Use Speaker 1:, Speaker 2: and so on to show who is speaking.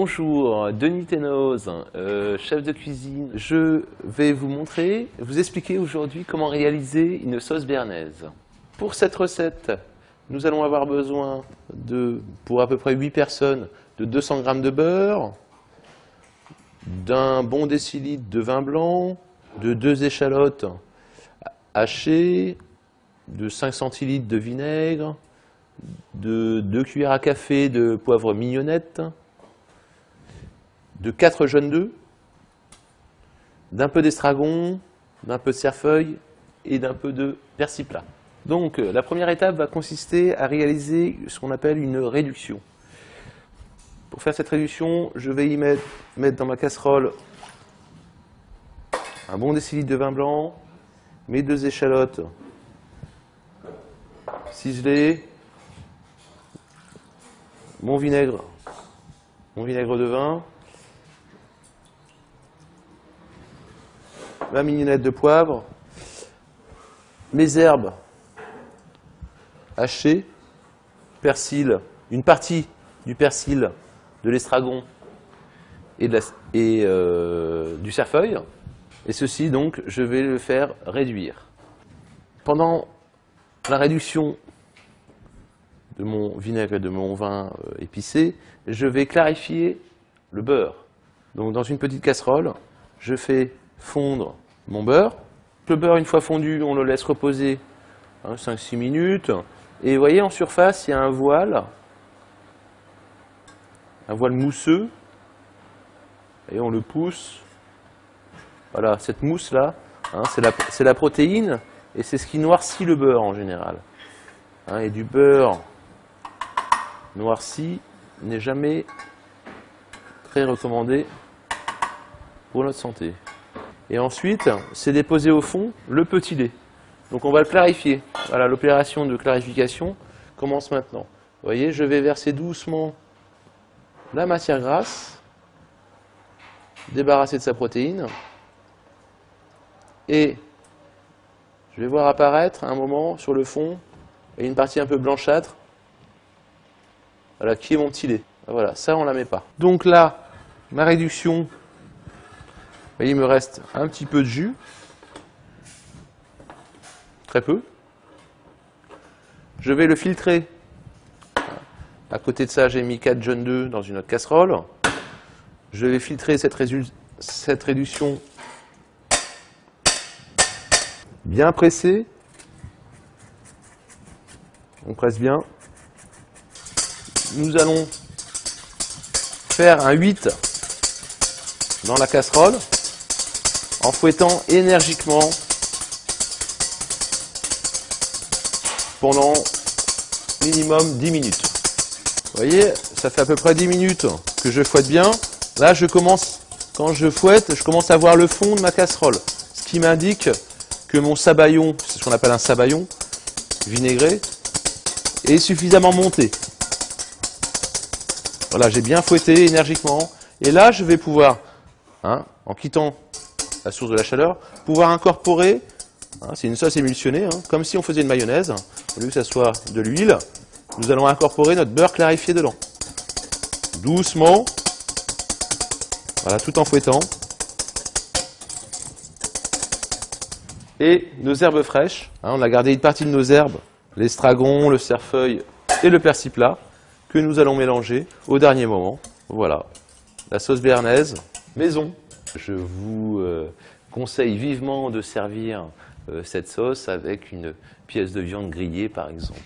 Speaker 1: Bonjour, Denis Ténoz, chef de cuisine. Je vais vous montrer, vous expliquer aujourd'hui comment réaliser une sauce béarnaise. Pour cette recette, nous allons avoir besoin pour à peu près 8 personnes, de 200 g de beurre, d'un bon décilitre de vin blanc, de 2 échalotes hachées, de 5 centilitres de vinaigre, de 2 cuillères à café de poivre mignonnette, de 4 jaunes d'œufs, d'un peu d'estragon, d'un peu de cerfeuil et d'un peu de persil plat. Donc la première étape va consister à réaliser ce qu'on appelle une réduction. Pour faire cette réduction, je vais y mettre dans ma casserole un bon décilitre de vin blanc, mes 2 échalotes ciselées, mon vinaigre de vin, ma mignonnette de poivre, mes herbes hachées, persil, une partie du persil, de l'estragon et du cerfeuil. Et ceci, donc, je vais le faire réduire. Pendant la réduction de mon vinaigre et de mon vin épicé, je vais clarifier le beurre. Donc, dans une petite casserole, je fais fondre mon beurre. Le beurre, une fois fondu, on le laisse reposer 5-6 minutes. Et vous voyez, en surface, il y a un voile mousseux. Et on le pousse. Voilà, cette mousse-là, c'est la protéine. Et c'est ce qui noircit le beurre en général. Et du beurre noirci n'est jamais très recommandé pour notre santé. Et ensuite, c'est déposer au fond le petit lait. Donc on va le clarifier. Voilà, l'opération de clarification commence maintenant. Vous voyez, je vais verser doucement la matière grasse, débarrasser de sa protéine, et je vais voir apparaître à un moment sur le fond une partie un peu blanchâtre. Voilà, qui est mon petit lait. Voilà, ça on ne la met pas. Donc là, ma réduction, vous voyez, il me reste un petit peu de jus, très peu. Je vais le filtrer. À côté de ça, j'ai mis 4 jaunes d'œufs dans une autre casserole. Je vais filtrer cette réduction bien pressée. On presse bien. Nous allons faire un 8 dans la casserole en fouettant énergiquement pendant minimum 10 minutes. Vous voyez, ça fait à peu près 10 minutes que je fouette bien. Là, quand je fouette, je commence à voir le fond de ma casserole. Ce qui m'indique que mon sabayon, c'est ce qu'on appelle un sabayon vinaigré, est suffisamment monté. Voilà, j'ai bien fouetté énergiquement. Et là, je vais pouvoir, en quittant la source de la chaleur, pouvoir incorporer, c'est une sauce émulsionnée, comme si on faisait une mayonnaise, au lieu que ça soit de l'huile. Nous allons incorporer notre beurre clarifié dedans. Doucement. Voilà, tout en fouettant. Et nos herbes fraîches. On a gardé une partie de nos herbes, l'estragon, le cerfeuil et le persil plat, que nous allons mélanger au dernier moment. Voilà, la sauce béarnaise maison. Je vous conseille vivement de servir cette sauce avec une pièce de viande grillée, par exemple.